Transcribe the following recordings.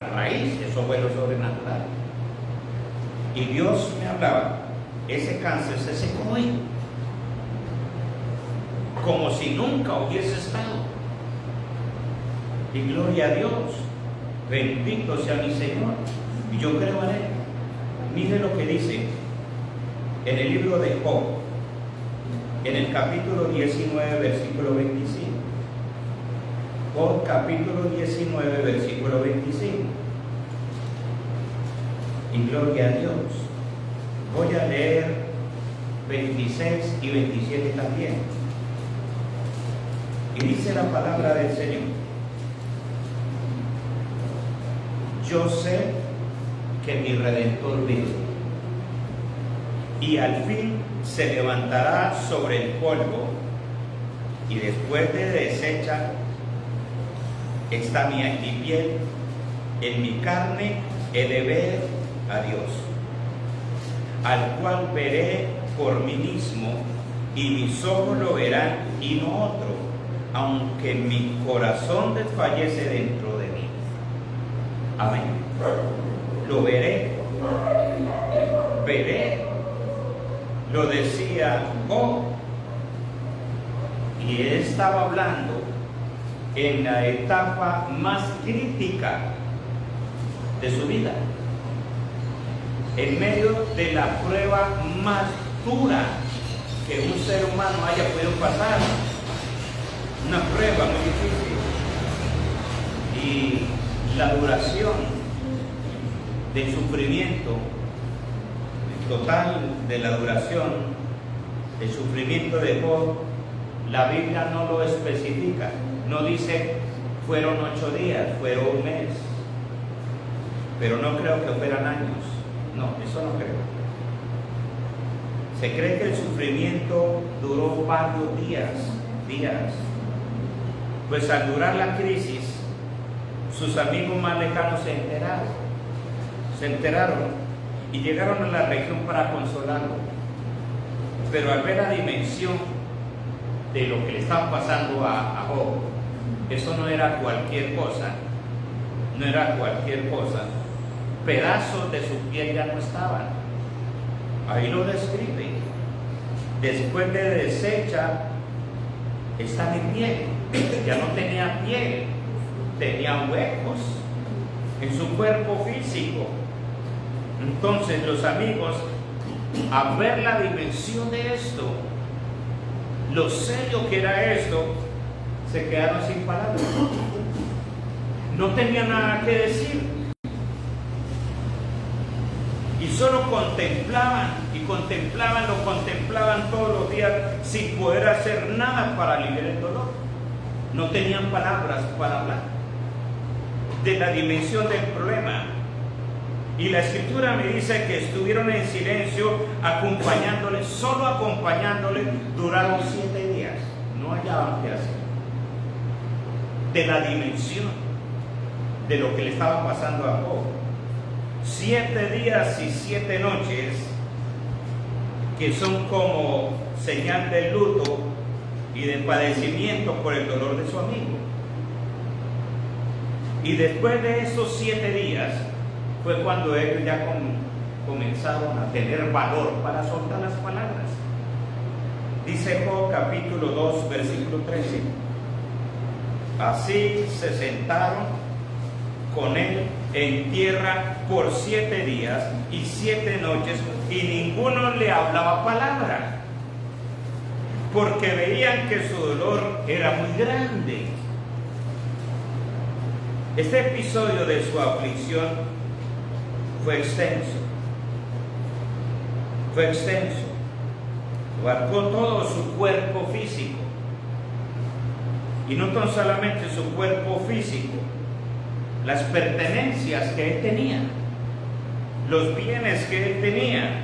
raíz, eso fue lo sobrenatural. Y Dios me hablaba, ese cáncer se secó hoy, como si nunca hubiese estado. Y gloria a Dios, bendito sea mi Señor, y yo creo en Él. Mire lo que dice en el libro de Job, en el capítulo 19, versículo 25. Job capítulo 19, versículo 25. Y gloria a Dios. Voy a leer 26 y 27 también. Y dice la palabra del Señor: yo sé que mi Redentor vive, y al fin se levantará sobre el polvo, y después de deshecha está mi piel, en mi carne he de ver a Dios, al cual veré por mí mismo, y mis ojos lo verán y no otro, aunque mi corazón desfallece dentro de mí. Amén. Lo veré, veré. Lo decía Job, y él estaba hablando en la etapa más crítica de su vida, en medio de la prueba más dura que un ser humano haya podido pasar, una prueba muy difícil, y la duración del sufrimiento, el total de la duración del sufrimiento de Job, la Biblia no lo especifica. No dice fueron 8 días, fueron un mes, pero no creo que fueran años. No, eso no creo. Se cree que el sufrimiento duró varios días. Pues al durar la crisis, sus amigos más lejanos se enteraron y llegaron a la región para consolarlo. Pero al ver la dimensión de lo que le estaba pasando a Job, eso no era cualquier cosa, pedazos de su piel ya no estaban. Ahí lo describe. Después de deshecha está mi piel, ya no tenía piel, tenía huecos en su cuerpo físico. Entonces los amigos, al ver la dimensión de esto, lo serio que era esto, se quedaron sin palabras. No tenían nada que decir. Y solo contemplaban todos los días sin poder hacer nada para aliviar el dolor. No tenían palabras para hablar de la dimensión del problema. Y la escritura me dice que estuvieron en silencio, solo acompañándole, duraron 7 días. No hallaban qué hacer. De la dimensión de lo que le estaba pasando a Job. 7 días y 7 noches, que son como señal de luto y de padecimiento por el dolor de su amigo. Y después de esos 7 días, fue cuando ellos ya comenzaron a tener valor para soltar las palabras. Dice Job capítulo 2, versículo 13. Así se sentaron con él en tierra por 7 días y 7 noches, y ninguno le hablaba palabra, porque veían que su dolor era muy grande. Este episodio de su aflicción fue extenso, abarcó todo su cuerpo físico, y no tan solamente su cuerpo físico, las pertenencias que él tenía, los bienes que él tenía,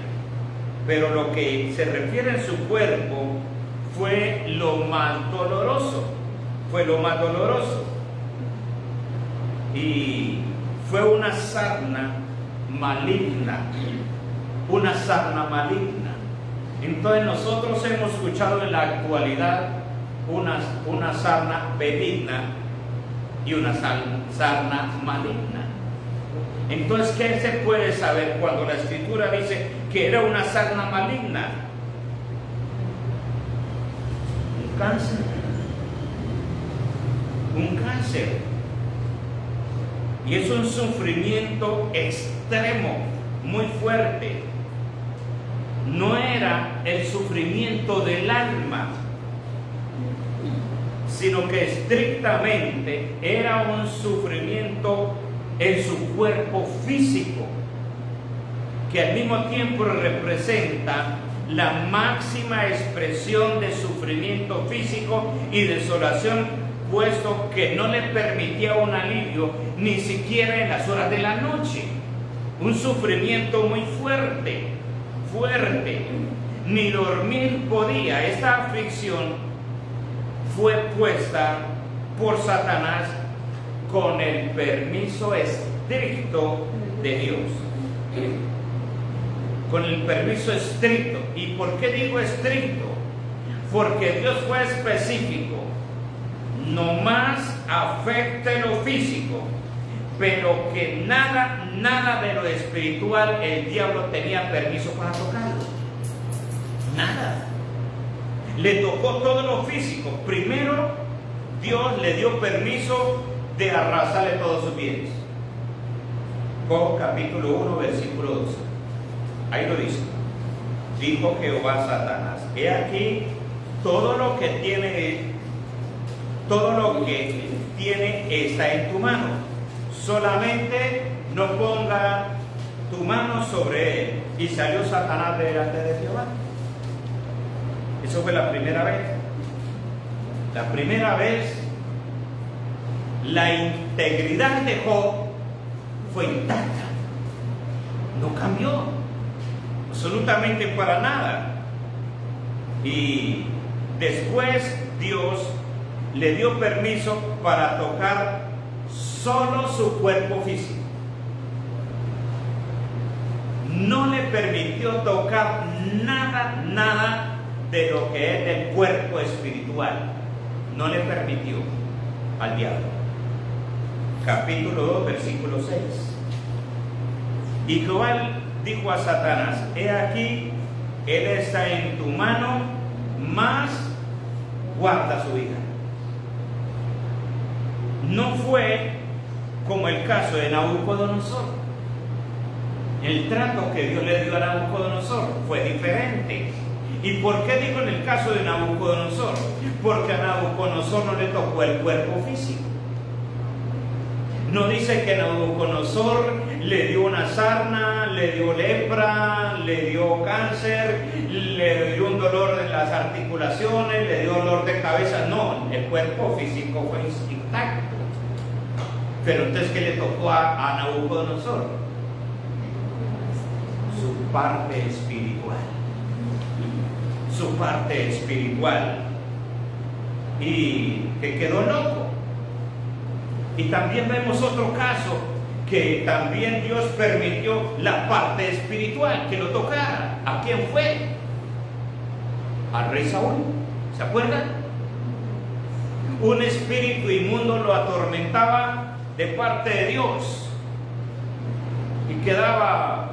pero lo que se refiere en su cuerpo fue lo más doloroso, y fue una sarna maligna. Entonces nosotros hemos escuchado en la actualidad una sarna benigna y una sarna maligna. Entonces, ¿qué se puede saber cuando la Escritura dice que era una sarna maligna? Un cáncer. Un cáncer. Y es un sufrimiento extremo, muy fuerte. No era el sufrimiento del alma, sino que estrictamente era un sufrimiento en su cuerpo físico, que al mismo tiempo representa la máxima expresión de sufrimiento físico y desolación, puesto que no le permitía un alivio ni siquiera en las horas de la noche. Un sufrimiento muy fuerte, ni dormir podía. Esta aflicción fue puesta por Satanás con el permiso estricto de Dios. Con el permiso estricto. ¿Y por qué digo estricto? Porque Dios fue específico. No más afecte lo físico, pero que nada de lo espiritual el diablo tenía permiso para tocarlo. Nada. Le tocó todo lo físico. Primero, Dios le dio permiso de arrasarle todos sus bienes. Job capítulo 1, versículo 12. Ahí lo dice. Dijo Jehová a Satanás: he aquí, todo lo que tiene está en tu mano. Solamente no ponga tu mano sobre él. Y salió Satanás delante de Jehová. Eso fue la primera vez. La primera vez, la integridad de Job fue intacta. No cambió absolutamente para nada. Y después Dios le dio permiso para tocar solo su cuerpo físico. No le permitió tocar nada de lo que es del cuerpo espiritual. No le permitió al diablo. Capítulo 2, versículo 6. Y Jehová dijo a Satanás: he aquí, él está en tu mano, mas guarda su vida. No fue como el caso de Nabucodonosor. El trato que Dios le dio a Nabucodonosor fue diferente. ¿Y por qué digo en el caso de Nabucodonosor? Porque a Nabucodonosor no le tocó el cuerpo físico. No dice que Nabucodonosor le dio una sarna, le dio lepra, le dio cáncer, le dio un dolor en las articulaciones, le dio dolor de cabeza. No, el cuerpo físico fue intacto. Pero entonces, ¿qué le tocó a Nabucodonosor? Su parte espiritual. Su parte espiritual. Y que quedó loco. Y también vemos otro caso, que también Dios permitió la parte espiritual que lo tocara. ¿A quién fue? Al rey Saúl. ¿Se acuerdan? Un espíritu inmundo lo atormentaba de parte de Dios. Y quedaba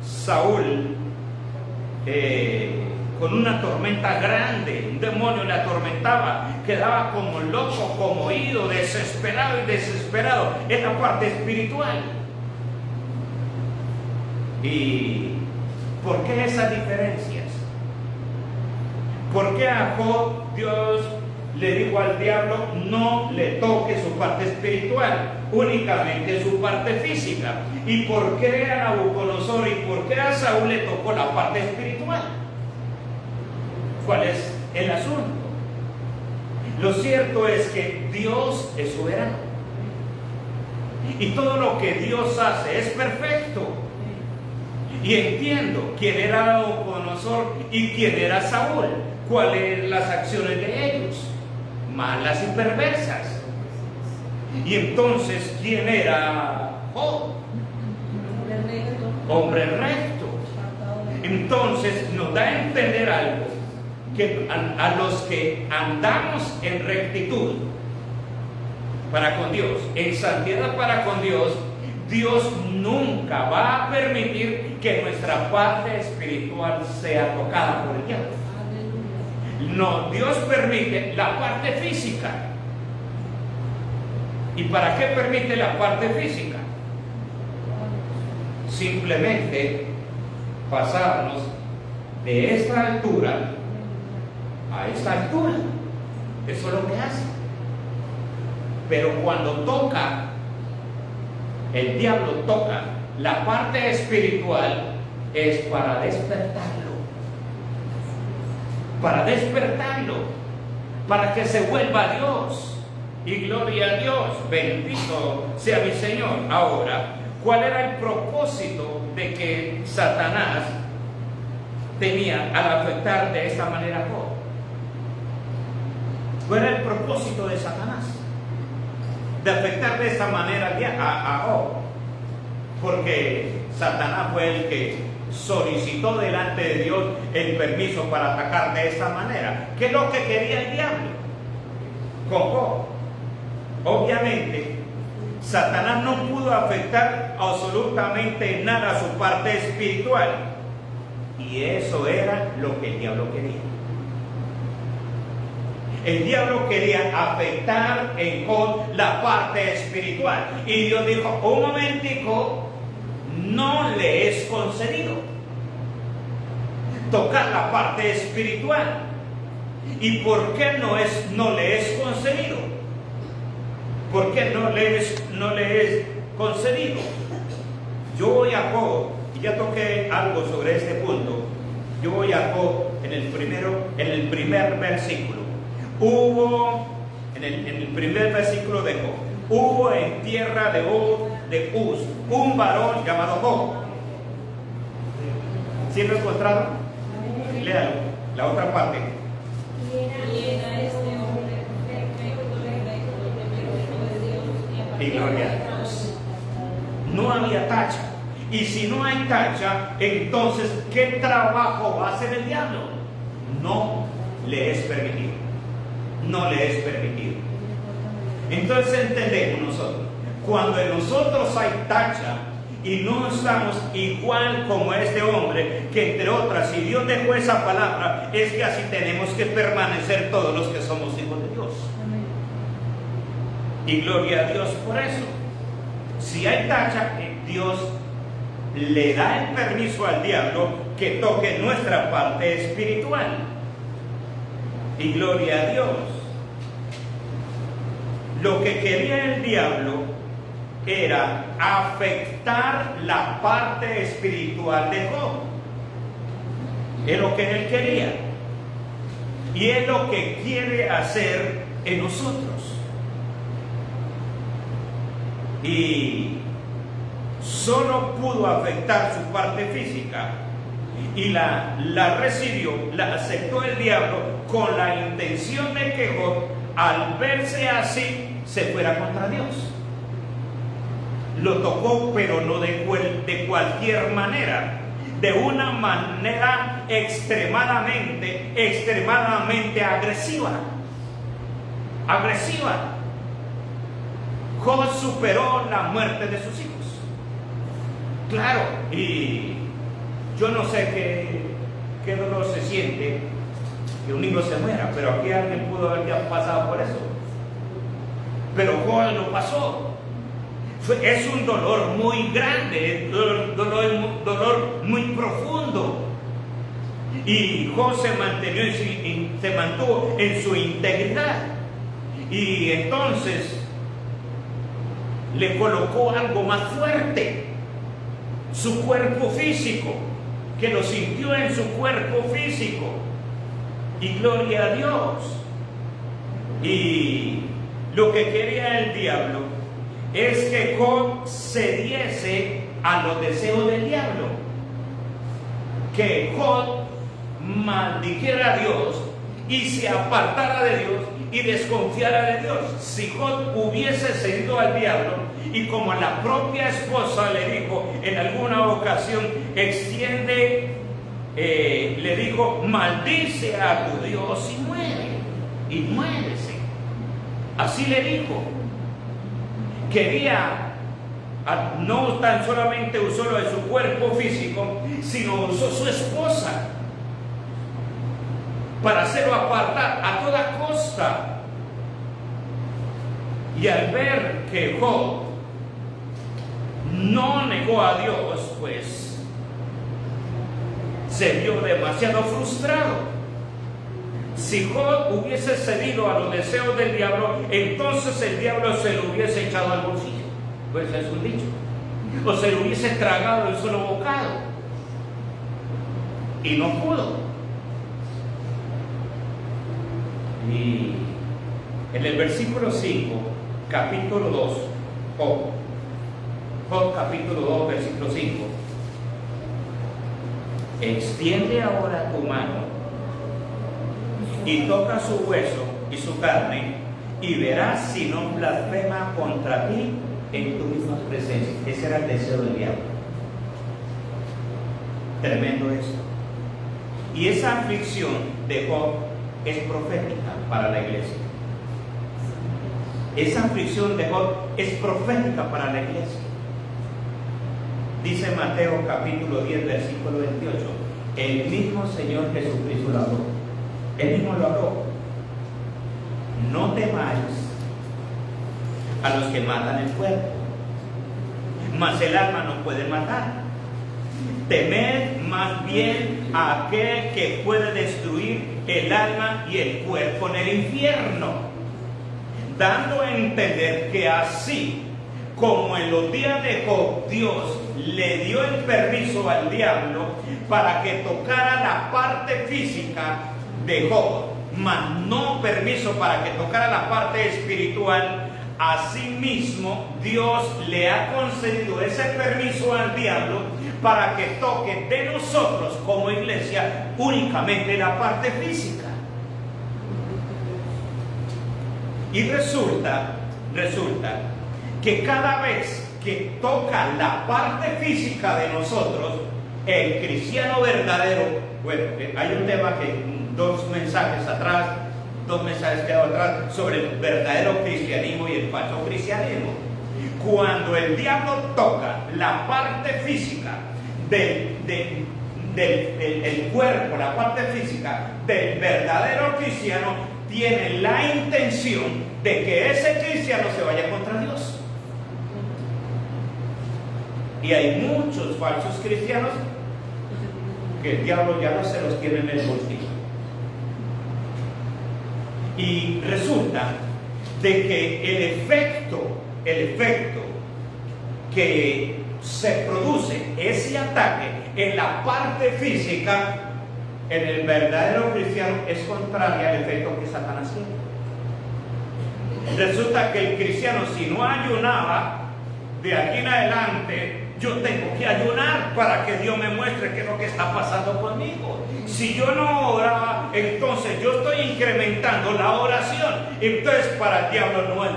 Saúl con una tormenta grande. Un demonio le atormentaba. Quedaba como loco, como ido, desesperado. Es la parte espiritual. ¿Y por qué esas diferencias? ¿Por qué a Job Dios le dijo al diablo: no le toque su parte espiritual, únicamente su parte física? ¿Y por qué a Nabucodonosor y por qué a Saúl le tocó la parte espiritual? ¿Cuál es el asunto? Lo cierto es que Dios es soberano. Y todo lo que Dios hace es perfecto. Y entiendo quién era Nabucodonosor y quién era Saúl. ¿Cuáles eran las acciones de ellos? Malas y perversas. Y entonces, ¿quién era Job? Hombre recto. Entonces nos da a entender algo, que a los que andamos en rectitud para con Dios, en santidad para con Dios, Dios nunca va a permitir que nuestra parte espiritual sea tocada por el diablo. No, Dios permite la parte física. ¿Y para qué permite la parte física? Simplemente pasarnos de esta altura a esta altura. Eso es lo que hace. Pero cuando toca, el diablo toca la parte espiritual, es para despertarlo. Para despertarlo. Para que se vuelva a Dios. Y gloria a Dios. Bendito sea mi Señor. Ahora, ¿cuál era el propósito de que Satanás tenía al afectar de esta manera a Job? ¿Cuál era el propósito de Satanás? De afectar de esta manera a Job. Porque Satanás fue el que solicitó delante de Dios el permiso para atacar de esta manera. ¿Qué es lo que quería el diablo con Job? Obviamente, Satanás no pudo afectar absolutamente nada a su parte espiritual. Y eso era lo que el diablo quería. El diablo quería afectar en Job la parte espiritual. Y Dios dijo, un momentico, no le es concedido tocar la parte espiritual. ¿Y por qué no le es concedido? ¿Por qué no le es concedido? Yo voy a Job, y ya toqué algo sobre este punto. Yo voy a Job en el primer versículo. En el primer versículo de Job, hubo en tierra de Uz un varón llamado Job. ¿Sí lo encontraron? Léalo, la otra parte. Y gloria a Dios. No había tacha. Y si no hay tacha, entonces, ¿qué trabajo va a hacer el diablo? No le es permitido. No le es permitido. Entonces entendemos nosotros, cuando en nosotros hay tacha y no estamos igual como este hombre, que entre otras, si Dios dejó esa palabra, es que así tenemos que permanecer todos los que somos hijos de Dios. Y gloria a Dios por eso. Si hay tacha, Dios le da el permiso al diablo que toque nuestra parte espiritual. Y gloria a Dios. Lo que quería el diablo era afectar la parte espiritual de Job. Es lo que él quería. Y es lo que quiere hacer en nosotros. Y solo pudo afectar su parte física. Y la recibió, la aceptó el diablo con la intención de que Job, al verse así, se fuera contra Dios. Lo tocó, pero no de cualquier manera, de una manera extremadamente agresiva. Job superó la muerte de sus hijos. Claro, y yo no sé qué dolor se siente que un niño se muera, pero aquí alguien pudo haber ya pasado por eso. Pero Job lo pasó. Es un dolor muy grande, dolor muy profundo. Y Job se mantuvo en su integridad. Y entonces le colocó algo más fuerte, su cuerpo físico, que lo sintió en su cuerpo físico. Y gloria a Dios. Y lo que quería el diablo es que Job cediese a los deseos del diablo, que Job maldijera a Dios y se apartara de Dios y desconfiara de Dios. Si Job hubiese cedido al diablo, y como la propia esposa le dijo en alguna ocasión, le dijo, maldice a tu Dios y muere, y muérese. Así le dijo. Quería no tan solamente usó lo de su cuerpo físico, sino usó su esposa para hacerlo apartar a toda costa. Y al ver que Job no negó a Dios, pues se vio demasiado frustrado. Si Job hubiese cedido a los deseos del diablo, entonces el diablo se lo hubiese echado al bolsillo. Pues es un dicho. O se lo hubiese tragado en solo bocado. Y no pudo. Y en el versículo 5, capítulo 2, Job capítulo 2, versículo 5. Extiende ahora tu mano y toca su hueso y su carne, y verás si no blasfema contra ti en tu misma presencia. Ese era el deseo del diablo. Tremendo esto. Y esa aflicción de Job es profética para la iglesia. Esa aflicción de Job es profética para la iglesia. Dice Mateo capítulo 10, versículo 28, el mismo Señor Jesucristo lo habló. Él mismo lo habló. No temáis a los que matan el cuerpo, mas el alma no puede matar. Temed más bien a aquel que puede destruir el alma y el cuerpo en el infierno, dando a entender que así como en los días de Job Dios le dio el permiso al diablo para que tocara la parte física de Job, mas no permiso para que tocara la parte espiritual, asimismo Dios le ha concedido ese permiso al diablo para que toque de nosotros como iglesia únicamente la parte física. Y resulta que cada vez que toca la parte física de nosotros, el cristiano verdadero, bueno, hay un tema que dos mensajes quedados atrás sobre el verdadero cristianismo y el falso cristianismo. Cuando el diablo toca la parte física del cuerpo, la parte física del verdadero cristiano, tiene la intención de que ese cristiano se vaya contra Dios. Y hay muchos falsos cristianos que el diablo ya no se los tiene en el bolsillo. Y resulta de que el efecto que se produce, ese ataque en la parte física, en el verdadero cristiano, es contrario al efecto que Satanás tiene. Resulta que el cristiano, si no ayunaba, de aquí en adelante yo tengo que ayunar para que Dios me muestre qué es lo que está pasando conmigo. Si yo no oraba, entonces yo estoy incrementando la oración. Entonces para el diablo no es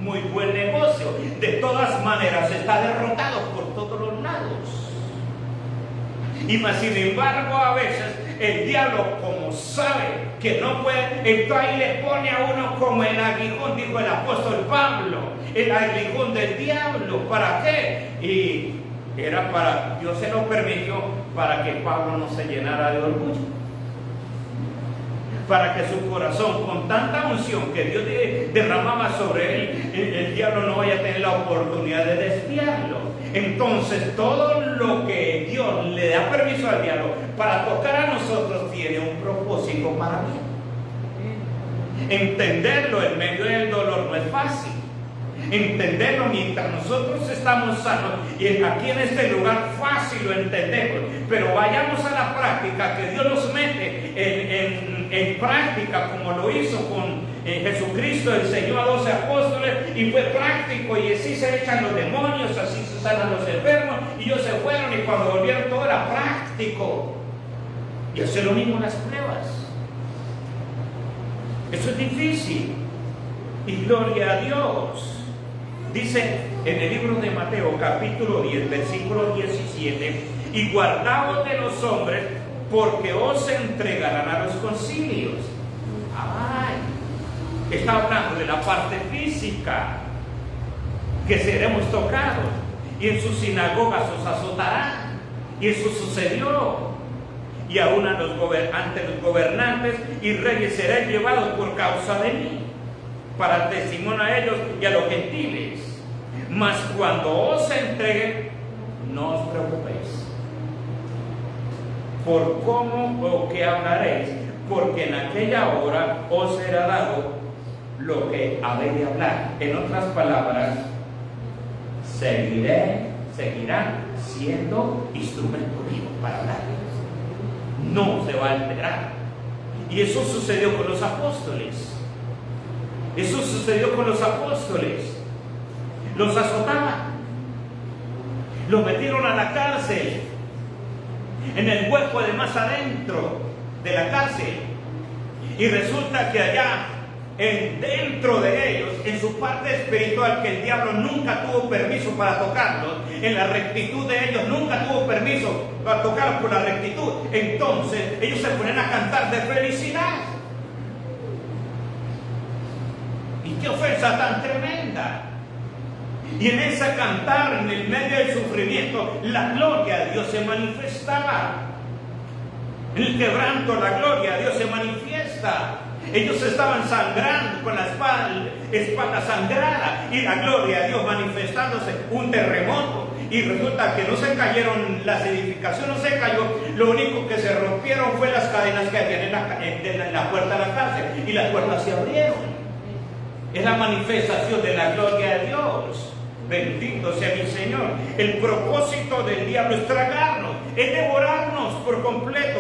muy buen negocio. De todas maneras está derrotado por todos los lados. Y más sin embargo, a veces el diablo, como sabe que no puede, entonces ahí le pone a uno como el aguijón, dijo el apóstol Pablo, el aguijón del diablo. ¿Para qué? Y era para, Dios se lo permitió para que Pablo no se llenara de orgullo, para que su corazón, con tanta unción que Dios derramaba sobre él, el diablo no vaya a tener la oportunidad de desviarlo. Entonces todo lo que Dios le da permiso al diablo para tocar a nosotros tiene un propósito para mí. Entenderlo en medio del dolor no es fácil. Entenderlo mientras nosotros estamos sanos, y aquí en este lugar fácil lo entendemos, pero vayamos a la práctica, que Dios nos mete en práctica, como lo hizo con Jesucristo, enseñó a 12 apóstoles y fue práctico, y así se echan los demonios, así se sanan los enfermos, y ellos se fueron, y cuando volvieron todo era práctico. Y hacer lo mismo en las pruebas. Eso es difícil, y gloria a Dios. Dice en el libro de Mateo capítulo 10, versículo 17, y guardaos de los hombres, porque os entregarán a los concilios. Ay, está hablando de la parte física, que seremos tocados. y en sus sinagogas os azotarán. Y eso sucedió. Y aún ante los gobernantes y reyes seréis llevados por causa de mí, para testimonio a ellos y a los gentiles. Mas cuando os entreguen, no os preocupéis por cómo o qué hablaréis, porque en aquella hora os será dado lo que habéis de hablar. En otras palabras, seguirán siendo instrumento vivo para hablar. No se va a alterar. Y eso sucedió con los apóstoles. Eso sucedió con los apóstoles. Los azotaban. Los metieron a la cárcel. En el hueco de más adentro de la cárcel. Y resulta que allá, dentro de ellos, en su parte espiritual, que el diablo nunca tuvo permiso para tocarlos, en la rectitud de ellos nunca tuvo permiso para tocarlos por la rectitud, entonces ellos se ponen a cantar de felicidad. Y qué ofensa tan tremenda. Y en ese cantar, en el medio del sufrimiento, la gloria de Dios se manifestaba. En el quebranto, la gloria de Dios se manifiesta. Ellos estaban sangrando con la espada sangrada, y la gloria de Dios manifestándose, un terremoto. Y resulta que no se cayeron, las edificaciones no se cayó, lo único que se rompieron fue las cadenas que habían en la puerta de la cárcel, y las puertas se abrieron. Es la manifestación de la gloria de Dios. Bendito sea mi Señor. El propósito del diablo es tragarnos, es devorarnos por completo,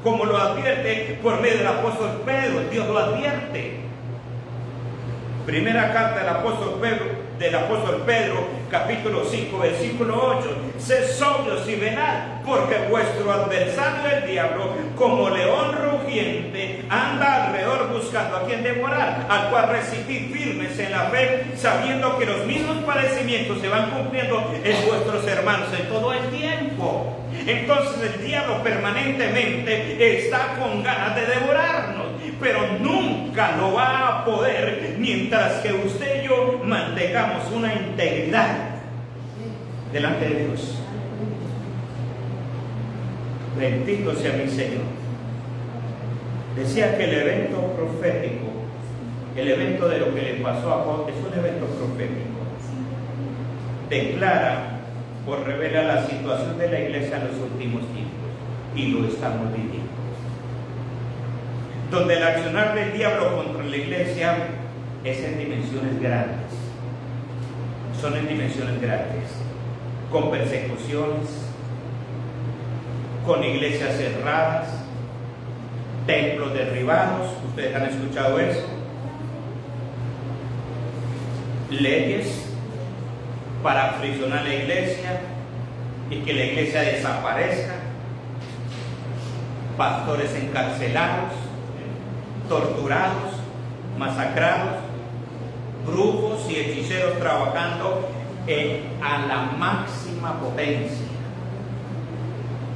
como lo advierte por medio del apóstol Pedro. Dios lo advierte. Primera carta del apóstol Pedro, capítulo 5, versículo 8. Sed sobrios y velad, porque vuestro adversario el diablo, como león rugiente, anda alrededor buscando a quien devorar, al cual resistid firmes en la fe, sabiendo que los mismos padecimientos se van cumpliendo en vuestros hermanos en todo el tiempo. Entonces el diablo permanentemente está con ganas de devorarnos, pero nunca lo va a poder mientras que usted y yo mantengamos una integridad delante de Dios. Bendito sea mi Señor. Decía que el evento profético, el evento de lo que le pasó a Job, es un evento profético. Declara o revela la situación de la iglesia en los últimos tiempos, y lo estamos viviendo. Donde el accionar del diablo contra la iglesia es en dimensiones grandes. Son en dimensiones grandes, con persecuciones, con iglesias cerradas, templos derribados. Ustedes han escuchado eso. Leyes para aprisionar la iglesia y que la iglesia desaparezca. Pastores encarcelados, torturados, masacrados, brujos y hechiceros trabajando a la máxima potencia.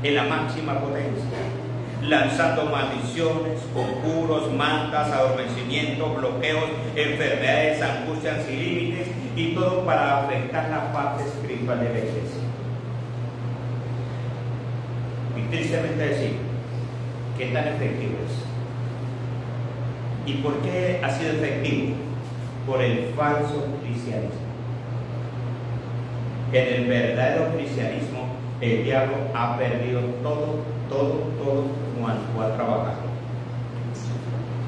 En la máxima potencia, lanzando maldiciones, conjuros, mantas, adormecimientos, bloqueos, enfermedades, angustias sin límites, y todo para afectar la parte espiritual de la iglesia. Y tristemente decir, ¿qué tan efectivo es? ¿Y por qué ha sido efectivo? Por el falso cristianismo. En el verdadero cristianismo, el diablo ha perdido todo cuanto ha trabajado,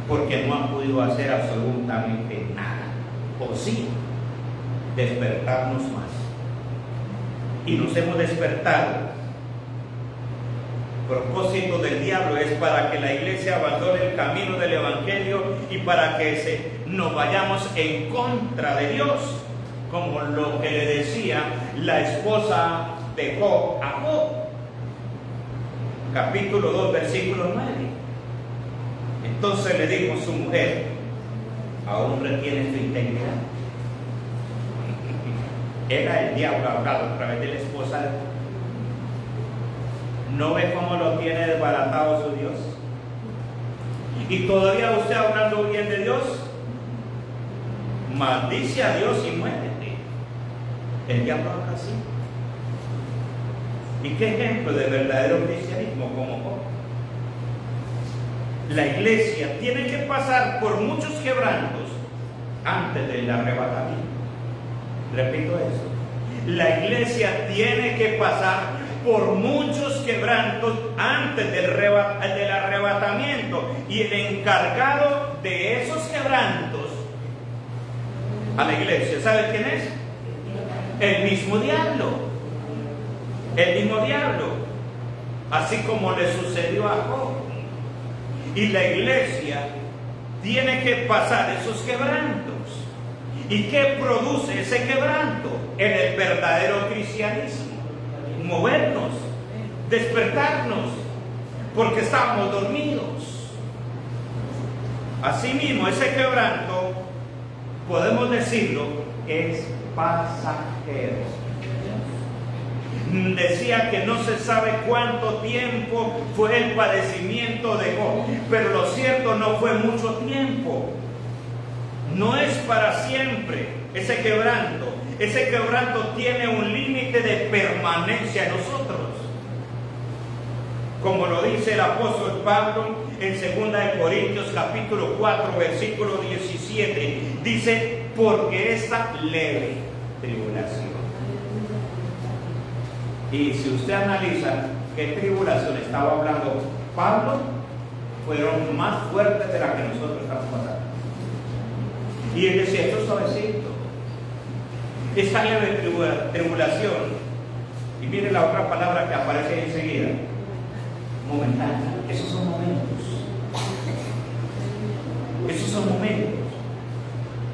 porque no ha podido hacer absolutamente nada, o sí, despertarnos más. Y nos hemos despertado. El propósito del diablo es para que la iglesia abandone el camino del evangelio y para que nos vayamos en contra de Dios, como lo que le decía la esposa de Job a Job, capítulo 2, versículo 9. Entonces le dijo su mujer: ¿aún retienes tu integridad? Era el diablo hablado a través de la esposa de Job. ¿No ve cómo lo tiene desbaratado su Dios? Y todavía usted hablando bien de Dios, maldice a Dios y muérete. El diablo habla así. ¿Y qué ejemplo de verdadero cristianismo como Job? La iglesia tiene que pasar por muchos quebrantos antes del arrebatamiento. Repito eso. La iglesia tiene que pasar por muchos quebrantos antes del arrebatamiento. Y el encargado de esos quebrantos a la iglesia, ¿sabe quién es? El mismo diablo. El mismo diablo. Así como le sucedió a Job. Y la iglesia tiene que pasar esos quebrantos. ¿Y qué produce ese quebranto? En el verdadero cristianismo. Movernos, despertarnos, porque estábamos dormidos. Asimismo, ese quebranto, podemos decirlo, es pasajero. Decía que no se sabe cuánto tiempo fue el padecimiento de Job, pero lo cierto no fue mucho tiempo. No es para siempre ese quebranto. Ese quebranto tiene un límite de permanencia en nosotros. Como lo dice el apóstol Pablo en 2 Corintios capítulo 4 versículo 17. Dice, porque esta leve tribulación. Y si usted analiza qué tribulación estaba hablando Pablo, fueron más fuertes de las que nosotros estamos pasando. Y él decía, esto es suavecito. Esta leve tribulación, y mire la otra palabra que aparece enseguida, momentánea. Esos son momentos. Esos son momentos.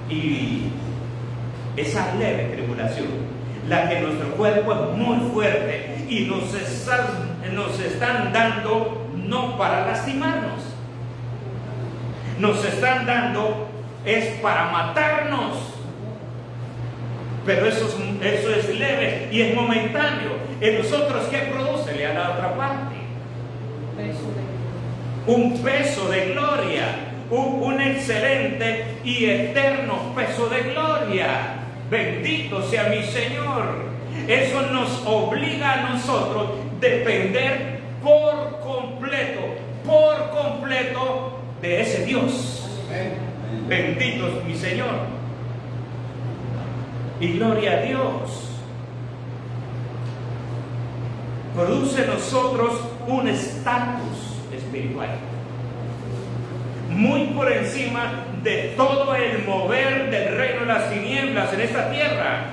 Y esa leve tribulación, la que nuestro cuerpo es muy fuerte y nos están dando no para lastimarnos, nos están dando es para matarnos, pero eso es leve y es momentáneo. En nosotros, ¿qué produce? Le a la otra parte un peso de gloria, un excelente y eterno peso de gloria. Bendito sea mi Señor. Eso nos obliga a nosotros a depender por completo de ese Dios. Bendito es mi Señor. Y gloria a Dios. Produce en nosotros un estatus espiritual muy por encima de todo el mover del reino de las tinieblas en esta tierra,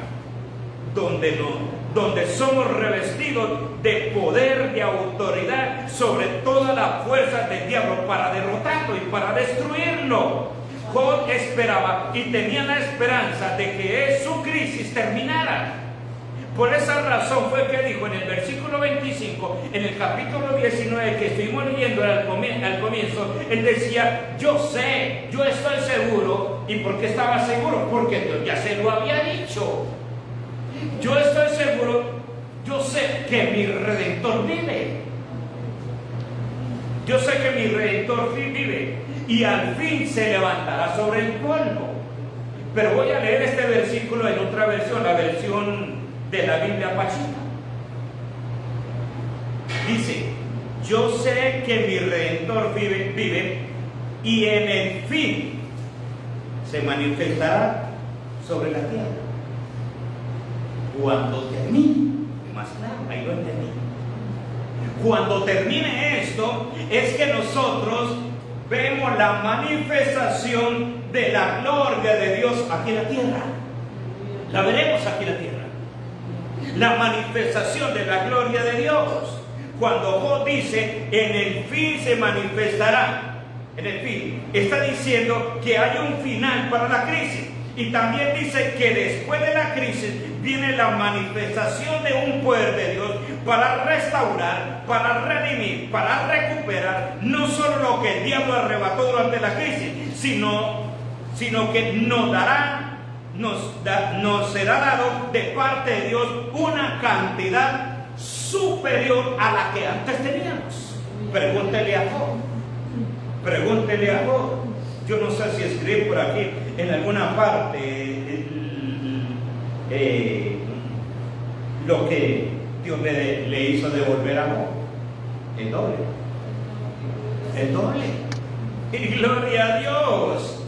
donde somos revestidos de poder, de autoridad sobre toda la fuerza del diablo para derrotarlo y para destruirlo. Job esperaba y tenía la esperanza de que su crisis terminara. Por esa razón fue que dijo en el versículo 25, en el capítulo 19 que estuvimos leyendo al comienzo, él decía, yo sé, yo estoy seguro. ¿Y por qué estaba seguro? Porque Dios ya se lo había dicho. Yo estoy seguro, yo sé que mi Redentor vive. Yo sé que mi Redentor vive y al fin se levantará sobre el polvo. Pero voy a leer este versículo en otra versión, la versión de la Biblia Pachita. Dice, yo sé que mi Redentor vive y en el fin se manifestará sobre la tierra. Cuando termine, más claro, ahí lo entendí. Cuando termine esto, es que nosotros vemos la manifestación de la gloria de Dios aquí en la tierra. La veremos aquí en la tierra. La manifestación de la gloria de Dios. Cuando Job dice, en el fin se manifestará. En el fin, está diciendo que hay un final para la crisis. Y también dice que después de la crisis viene la manifestación de un poder de Dios para restaurar, para redimir, para recuperar no solo lo que el diablo arrebató durante la crisis, sino que nos será dado de parte de Dios una cantidad superior a la que antes teníamos. Pregúntele a Job. Pregúntele a Job. Yo no sé si escribí por aquí en alguna parte lo que Dios le hizo devolver a Job el doble. El doble. Y gloria a Dios.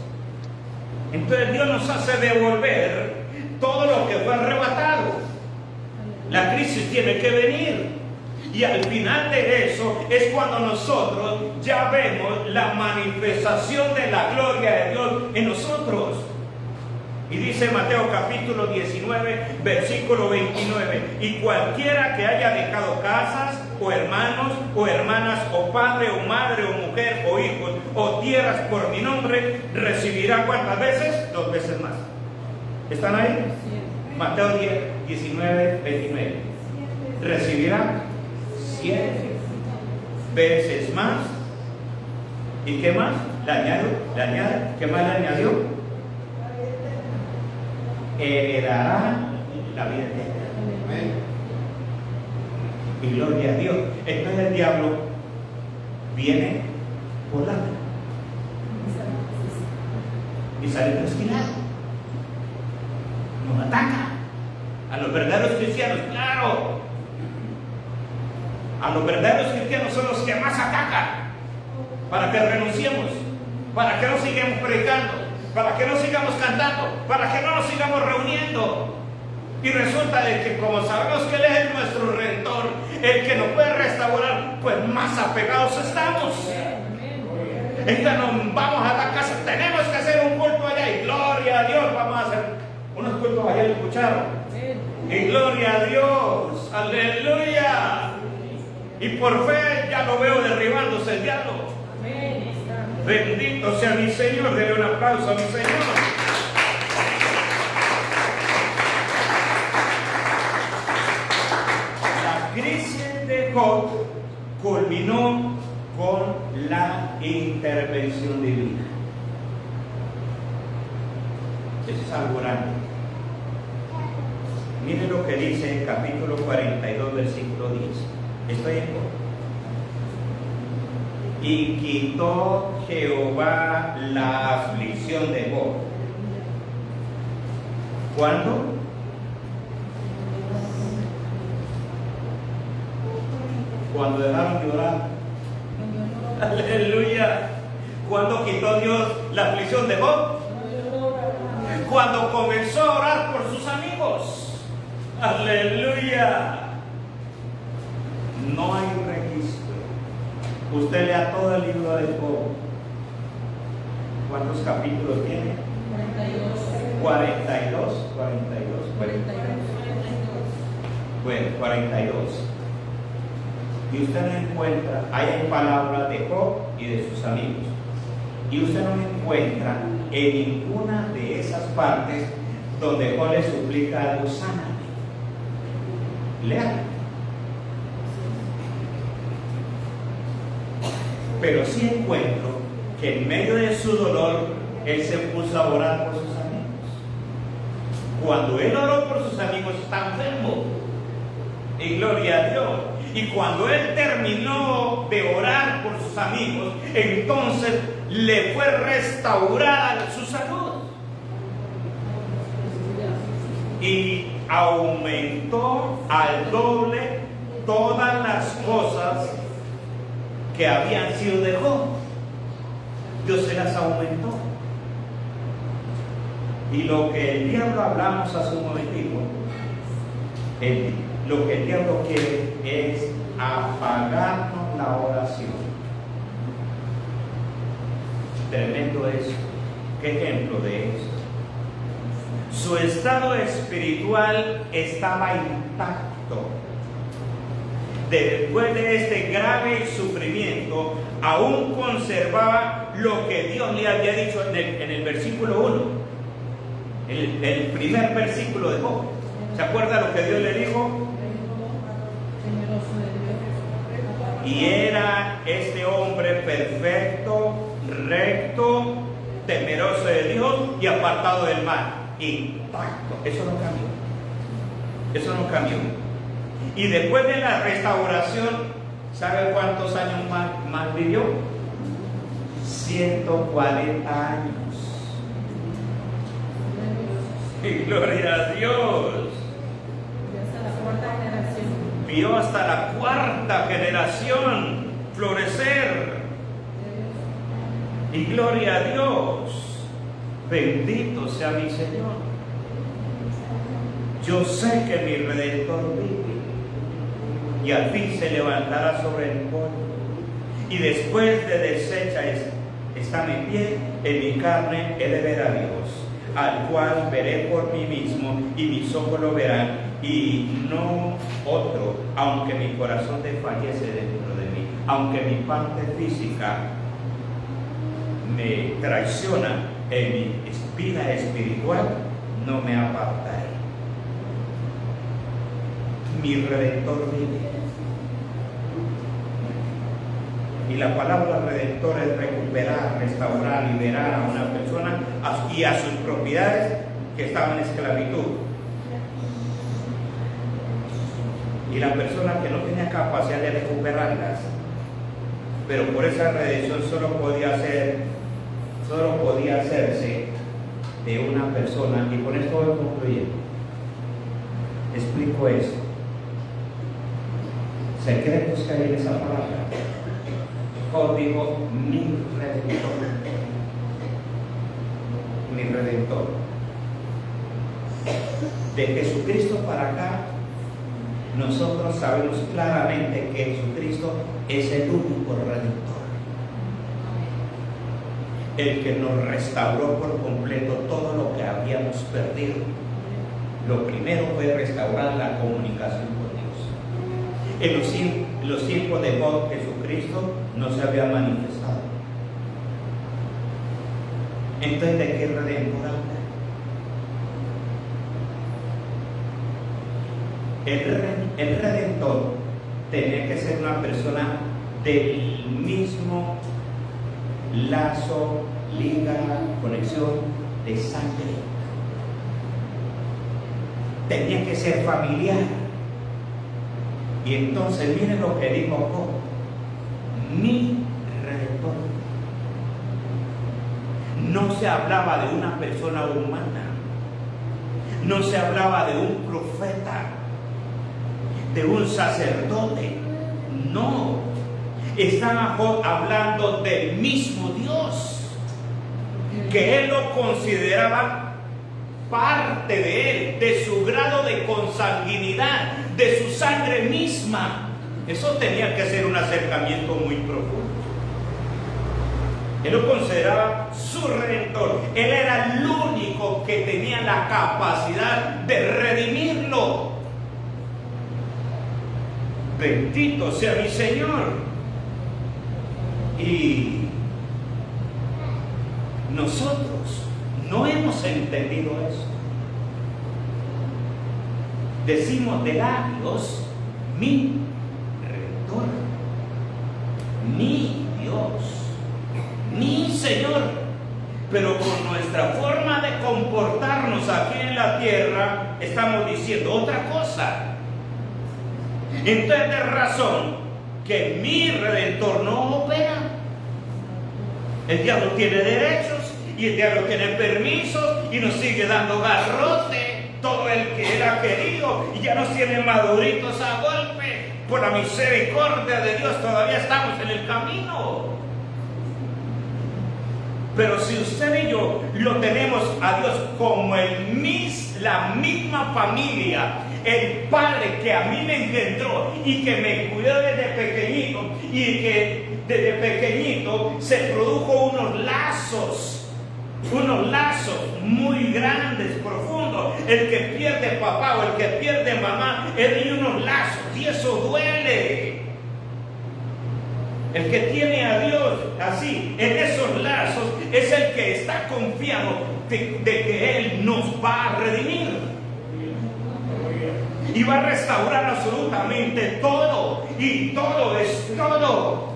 Entonces Dios nos hace devolver todo lo que fue arrebatado. La crisis tiene que venir. Y al final de eso es cuando nosotros ya vemos la manifestación de la gloria de Dios en nosotros. Y dice Mateo capítulo 19, versículo 29, y cualquiera que haya dejado casas, o hermanos, o hermanas, o padre, o madre, o mujer, o hijos, o tierras por mi nombre, recibirá ¿cuántas veces? 2 veces más. ¿Están ahí? Mateo 10, 19, 29. Recibirá 7 veces más. ¿Y qué más? ¿Le añade? ¿Qué más le añadió? Heredará la vida eterna. Y gloria a Dios. Entonces el diablo viene volando y sale trasquilado. Nos ataca a los verdaderos cristianos, claro. A los verdaderos cristianos son los que más atacan, para que renunciemos, para que no sigamos predicando, para que no sigamos cantando, para que no nos sigamos reuniendo. Y resulta de que como sabemos que Él es nuestro Redentor, el que nos puede restaurar, pues más apegados estamos. Entonces nos vamos a la casa, tenemos que hacer un culto allá y gloria a Dios, vamos a hacer unos cultos allá, ¿lo escucharon? Y gloria a Dios, aleluya. Y por fe ya lo veo derribándose el diablo. Bendito sea mi Señor, denle un aplauso a mi Señor. La crisis de Job culminó con la intervención divina. Eso es algo grande. Mire lo que dice el capítulo 42, versículo 10. Estoy en Job. Y quitó Jehová la aflicción de Job. ¿Cuándo? Cuando dejaron de orar. Aleluya. ¿Cuándo quitó Dios la aflicción de Job? Cuando comenzó a orar por sus amigos. Aleluya. No hay registro. Usted lea todo el libro de Job. ¿Cuántos capítulos tiene? 42. Bueno, 42. Y usted no encuentra, hay palabras de Job y de sus amigos. Y usted no encuentra en ninguna de esas partes donde Job le suplica algo, sáname. Lea. Pero sí encuentro que en medio de su dolor, él se puso a orar por sus amigos. Cuando él oró por sus amigos, estaba enfermo. Y gloria a Dios. Y cuando él terminó de orar por sus amigos, entonces le fue restaurada su salud. Y aumentó al doble todas las cosas que habían sido de Job. Dios se las aumentó. Y lo que el diablo hablamos hace un momentito, lo que el diablo quiere es apagarnos la oración. Tremendo eso. ¿Qué ejemplo de eso? Su estado espiritual estaba intacto. Después de este grave sufrimiento, aún conservaba lo que Dios le había dicho en el versículo 1, el primer versículo de Job. ¿Se acuerda lo que Dios le dijo? Y era este hombre perfecto, recto, temeroso de Dios y apartado del mal. Intacto. Eso no cambió. Eso no cambió. Y después de la restauración, ¿sabe cuántos años más vivió? 140 años. Y gloria a Dios. vio hasta la cuarta generación florecer. Y gloria a Dios, bendito sea mi Señor. Yo sé que mi Redentor vive y al fin se levantará sobre el polvo. Y después de deshecha está mi pie, en mi carne he de ver a Dios, al cual veré por mí mismo y mis ojos lo verán y no otro, aunque mi corazón desfallece dentro de mí, aunque mi parte física me traiciona, en mi vida espiritual no me apartaré. Mi Redentor vive. Y la palabra redentor es recuperar, restaurar, liberar a una persona y a sus propiedades que estaban en esclavitud. Y la persona que no tenía capacidad de recuperarlas, pero por esa redención solo podía hacerse de una persona. Y con esto voy concluyendo. Explico eso. Secretos que hay en esa palabra. Os digo, mi Redentor. Mi Redentor. De Jesucristo para acá, nosotros sabemos claramente que Jesucristo es el único Redentor. El que nos restauró por completo todo lo que habíamos perdido. Lo primero fue restaurar la comunicación con Dios. En los tiempos de Job, Jesucristo no se había manifestado. Entonces, ¿de qué Redentor habla? El Redentor tenía que ser una persona del mismo lazo, liga, conexión de sangre. Tenía que ser familiar. Y entonces miren lo que dijo Job: mi Redentor. No se hablaba de una persona humana, no se hablaba de un profeta, de un sacerdote, no. Estaba Job hablando del mismo Dios, que él lo consideraba parte de él, de su grado de consanguinidad, de su sangre misma. Eso tenía que ser un acercamiento muy profundo. Él lo consideraba su Redentor. Él era el único que tenía la capacidad de redimirlo. Bendito sea mi Señor. Y nosotros no hemos entendido eso. Decimos de labios, mi Redentor, mi Dios, mi Señor. Pero con nuestra forma de comportarnos aquí en la tierra, estamos diciendo otra cosa. Entonces, de razón que mi Redentor no opera. El diablo tiene derechos y el diablo tiene permisos y nos sigue dando garrote. Todo el que era querido y ya nos tiene maduritos a golpe. Por la misericordia de Dios todavía estamos en el camino. Pero si usted y yo lo tenemos a Dios como la misma familia, el Padre que a mí me engendró y que me cuidó desde pequeñito, y que desde pequeñito se produjo unos lazos muy grandes, profundos. El que pierde papá o el que pierde mamá, él tiene unos lazos y eso duele. El que tiene a Dios así, en esos lazos, es el que está confiado de que Él nos va a redimir. Y va a restaurar absolutamente todo. Y todo es todo.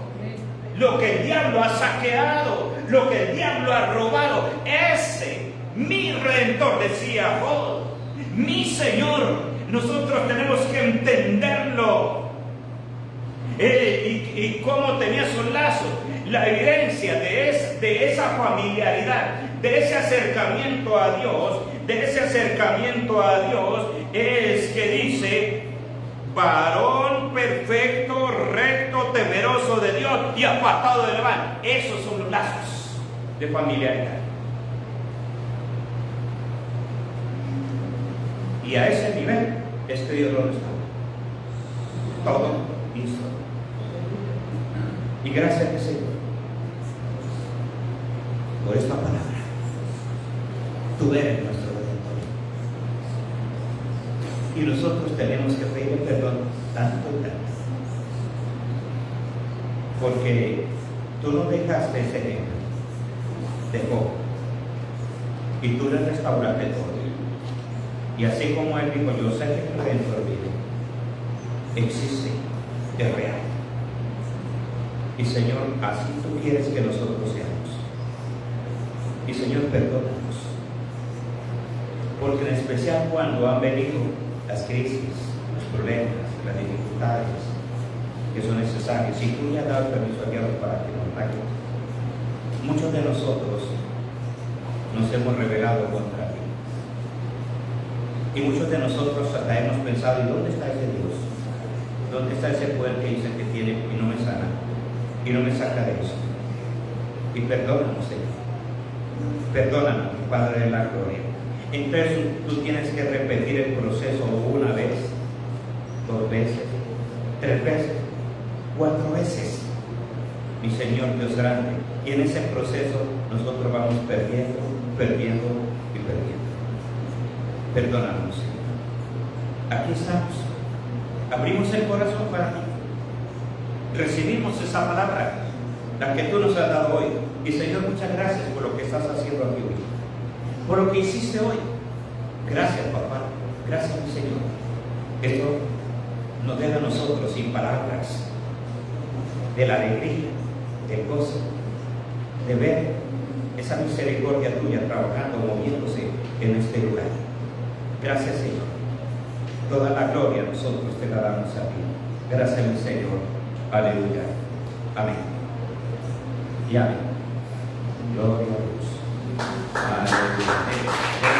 Lo que el diablo ha saqueado, lo que el diablo ha robado, ese, mi Redentor, decía Job, mi Señor. Nosotros tenemos que entenderlo. Y cómo tenía sus lazos. La evidencia de esa familiaridad, de ese acercamiento a Dios, es que dice varón perfecto, recto, temeroso de Dios y apartado del mal. Esos son los lazos de familiaridad. Y a ese nivel es que Dios lo restaura. Todo listo. Y gracias al Señor por esta palabra. Tú eres nuestro Redentor. Y nosotros tenemos que pedir perdón tanto y tanto. Porque tú no dejaste ese ejemplo de Job. Y tú le restauraste todo. Y así como él dijo, yo sé que el Redentor vive, existe, es real. Y Señor, así tú quieres que nosotros seamos. Y Señor, perdónanos. Porque en especial cuando han venido las crisis, los problemas, las dificultades que son necesarias, y tú le has dado permiso a Dios para que nos ataquen, muchos de nosotros nos hemos rebelado contra ti. Y muchos de nosotros hasta hemos pensado, ¿y dónde está ese Dios? ¿Dónde está ese poder que dice que tiene y no me sana? Y no me saca de eso. Y perdónanos, Señor. Perdónanos, Padre de la gloria. Entonces tú tienes que repetir el proceso una vez, 2 veces, 3 veces, 4 veces. Mi Señor Dios grande. Y en ese proceso nosotros vamos perdiendo y perdiendo. Perdónanos, Señor. Aquí estamos. Abrimos el corazón para ti. Recibimos esa palabra, la que tú nos has dado hoy. Y Señor, muchas gracias por lo que estás haciendo aquí hoy, por lo que hiciste hoy. Gracias, papá. Gracias, mi Señor. Esto nos deja a nosotros sin palabras de la alegría, del gozo, de ver esa misericordia tuya trabajando, moviéndose en este lugar. Gracias, Señor. Toda la gloria nosotros te la damos a ti. Gracias, mi Señor. Aleluya. Amén. Y amén. Gloria a Dios. Aleluya.